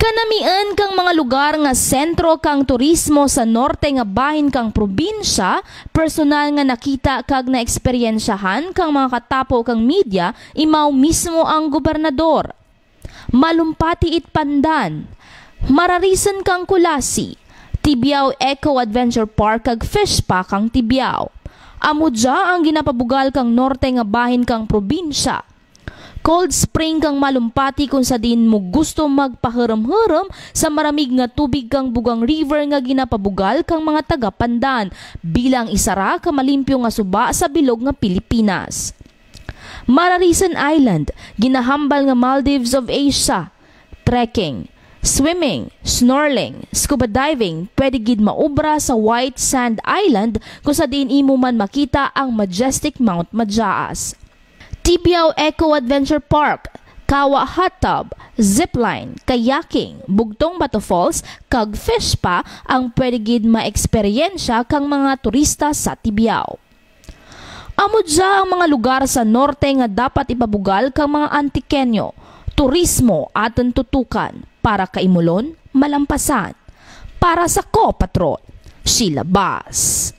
Kanamian kang mga lugar nga sentro kang turismo sa norte nga bahin kang probinsya, personal nga nakita kag naeksperyensyahan kang mga katapo kang media, imaw mismo ang gobernador. Malumpati it Pandan, mararisan kang Kulasi, Tibiao Eco Adventure Park kag Fish Pa kang Tibiao. Amudya ang ginapabugal kang norte nga bahin kang probinsya. Cold Spring kang malumpati kung sa din mo gusto magpahiram-hiram sa maramig nga tubig kang Bugang River nga ginapabugal kang mga taga Pandan bilang isara ka malimpyo nga suba sa bilog nga Pilipinas. Mararisan Island, ginahambal nga Maldives of Asia. Trekking, swimming, snorkeling, scuba diving, pwede gid maubra sa White Sand Island kung sa din imo man makita ang majestic Mount Majaas. Tibiao Eco Adventure Park, Kawa Hot Tub, Zipline, Kayaking, Bugtong Bato Falls, kag Fish Pa ang pwede gid ma-eksperyensya kang mga turista sa Tibiao. Amudya ang mga lugar sa norte nga dapat ipabugal kang mga Antikenyo, turismo aton tutukan para kaimulon, malampasan. Para sa Ko Patrol, Sheila Bass.